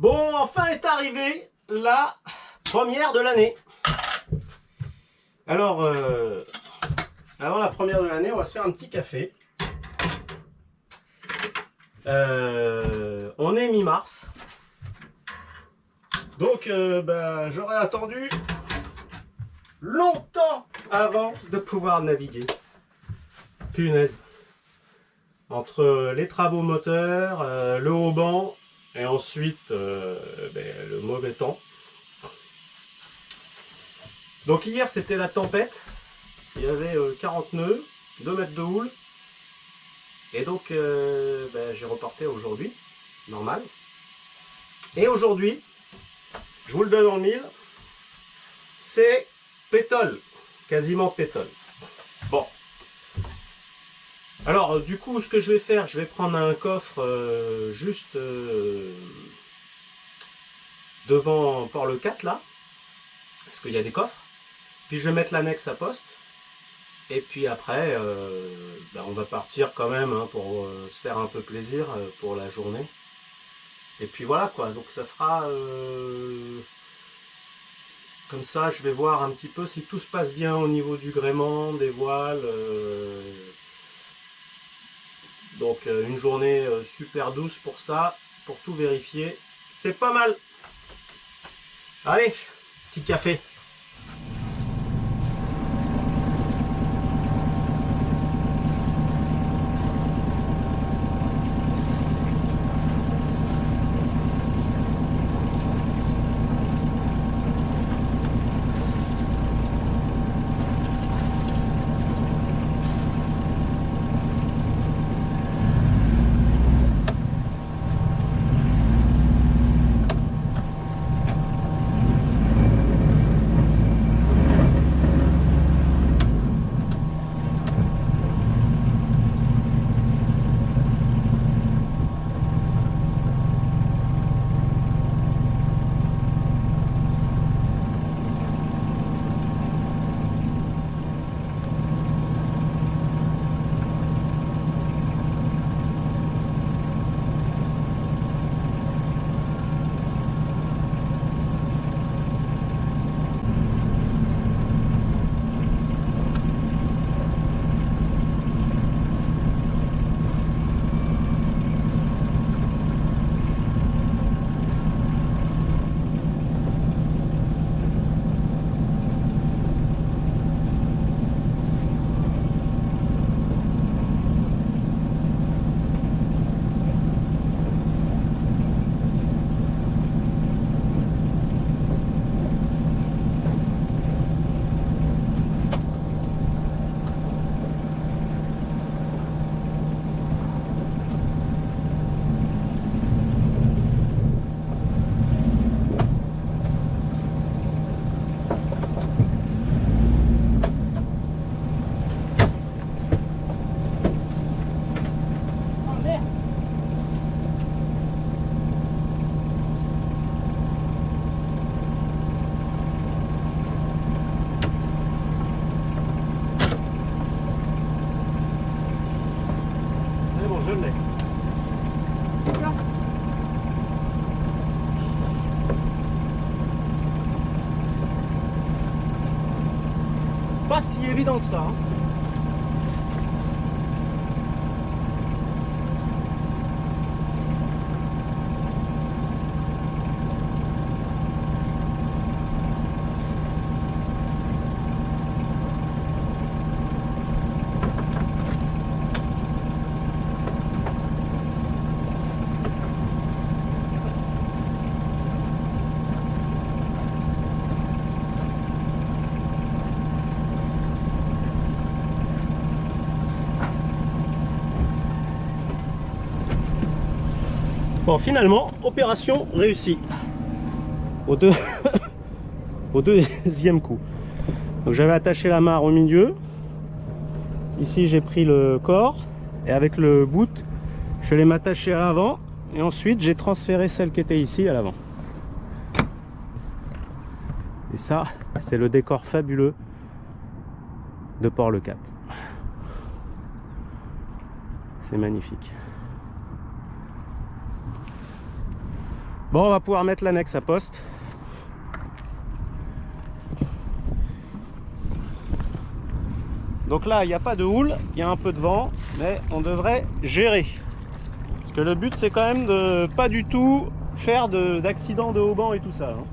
Bon, enfin est arrivée la première de l'année. Alors, avant la première de l'année, on va se faire un petit café. On est mi-mars. Donc, j'aurais attendu longtemps avant de pouvoir naviguer. Punaise. Entre les travaux moteurs, le haut-banc et ensuite le mauvais temps. Donc hier c'était la tempête. Il y avait 40 nœuds, 2 mètres de houle. Et donc j'ai reporté aujourd'hui, normal. Et aujourd'hui, je vous le donne en mille, c'est pétole, quasiment pétole. Bon. Alors du coup, ce que je vais faire, je vais prendre un coffre juste devant Port-le 4 là, parce qu'il y a des coffres. Puis je vais mettre l'annexe à poste. Et puis après, on va partir quand même pour se faire un peu plaisir pour la journée. Et puis voilà quoi, donc ça fera comme ça, je vais voir un petit peu si tout se passe bien au niveau du gréement, des voiles. Donc une journée super douce pour ça, pour tout vérifier. C'est pas mal. Allez, petit café. Je l'ai. Pas si évident que ça. Bon, finalement, opération réussie au deuxième coup. Donc j'avais attaché la mare au milieu. Ici j'ai pris le corps et avec le bout, je l'ai m'attacher à l'avant et ensuite j'ai transféré celle qui était ici à l'avant. Et ça, c'est le décor fabuleux de Port-le 4. C'est magnifique. Bon, on va pouvoir mettre l'annexe à poste. Donc là, il n'y a pas de houle, il y a un peu de vent, mais on devrait gérer. Parce que le but, c'est quand même de pas du tout faire d'accident de haubans et tout ça. Hein.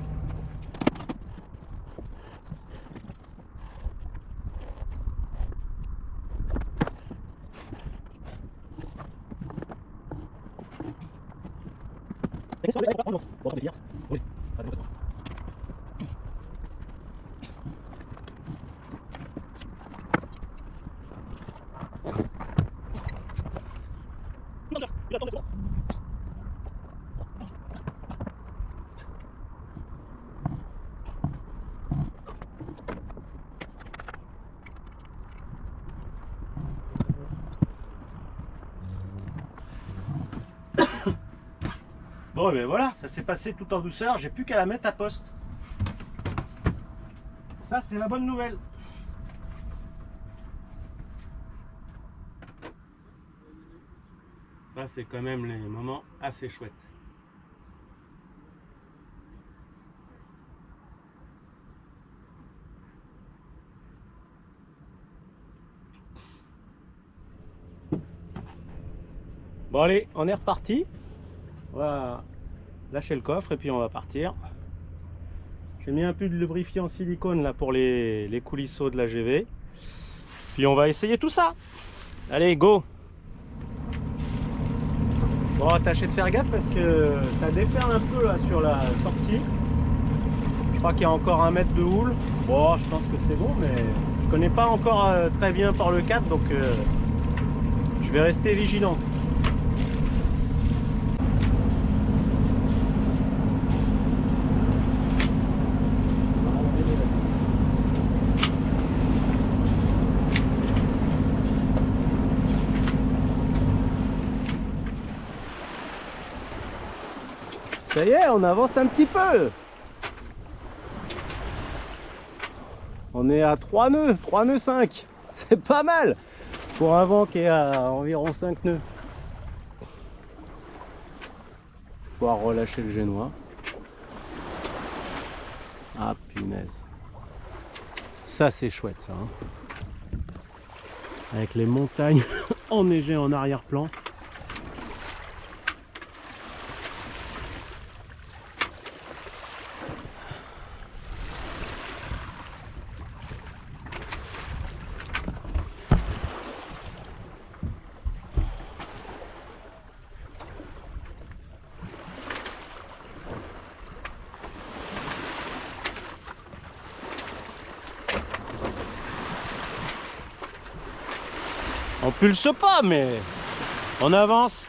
Bon, mais voilà, ça s'est passé tout en douceur, j'ai plus qu'à la mettre à poste. Ça, c'est la bonne nouvelle. Ça, c'est quand même les moments assez chouettes. Bon, allez, on est reparti. On va lâcher le coffre et puis on va partir. J'ai mis un peu de lubrifiant en silicone là pour les coulisseaux de la GV. Puis on va essayer tout ça. Allez, go! Bon, tâchez de faire gaffe parce que ça déferle un peu là sur la sortie. Je crois qu'il y a encore 1 mètre de houle. Bon, je pense que c'est bon, mais je connais pas encore très bien par le 4, donc je vais rester vigilant. Ça y est, on avance un petit peu. On est à 3 nœuds 5. C'est pas mal pour un vent qui est à environ 5 nœuds. Pouvoir relâcher le génois. Ah punaise. Ça c'est chouette ça. Hein. Avec les montagnes enneigées en arrière-plan. On pulse pas, mais on avance.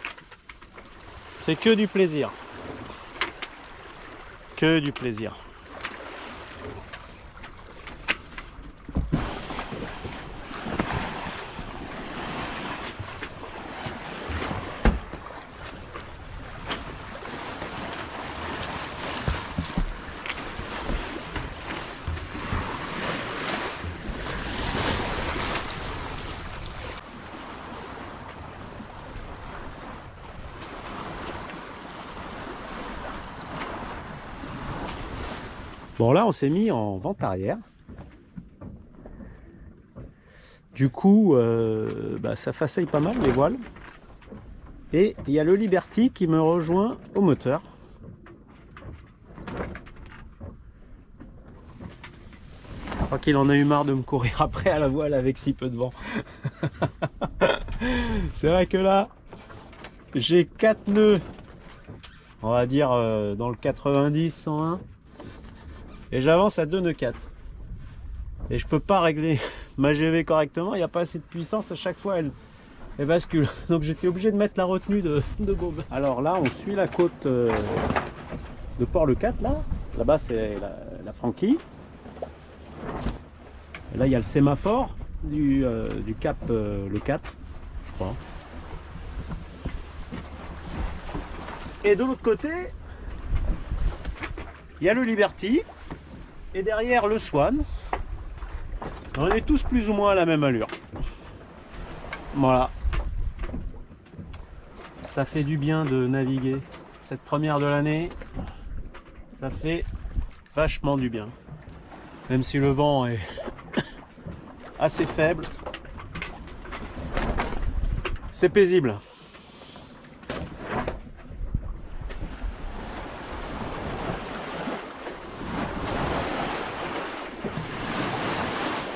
C'est que du plaisir. Que du plaisir. Bon là on s'est mis en vente arrière. Du coup ça façaille pas mal les voiles. Et il y a le Liberty qui me rejoint au moteur. Je crois qu'il en a eu marre de me courir après à la voile avec si peu de vent. C'est vrai que là j'ai 4 nœuds, on va dire dans le 90, 101. Et j'avance à 2 nœuds 4. Et je peux pas régler ma GV correctement, il n'y a pas assez de puissance, à chaque fois elle bascule. Donc j'étais obligé de mettre la retenue de bob. Alors là on suit la côte de Port-le-4 là. Là-bas c'est la Franquille. Et là il y a le sémaphore du cap le 4, je crois. Et de l'autre côté, il y a le Liberty. Et derrière le Swan. On est tous plus ou moins à la même allure. Voilà. Ça fait du bien de naviguer cette première de l'année, ça fait vachement du bien. Même si le vent est assez faible, c'est paisible.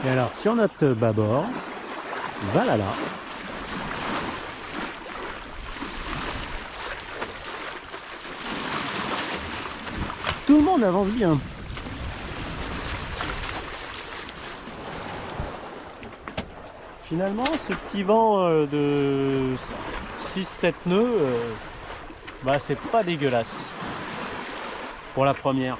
Et alors, sur notre bâbord, voilà. Tout le monde avance bien. Finalement, ce petit vent de 6-7 nœuds, bah, c'est pas dégueulasse pour la première.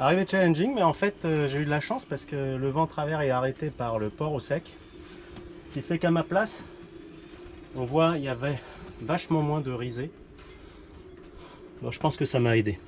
Arrivé challenging, mais en fait j'ai eu de la chance parce que le vent travers est arrêté par le port au sec. Ce qui fait qu'à ma place, on voit il y avait vachement moins de risée. Donc je pense que ça m'a aidé.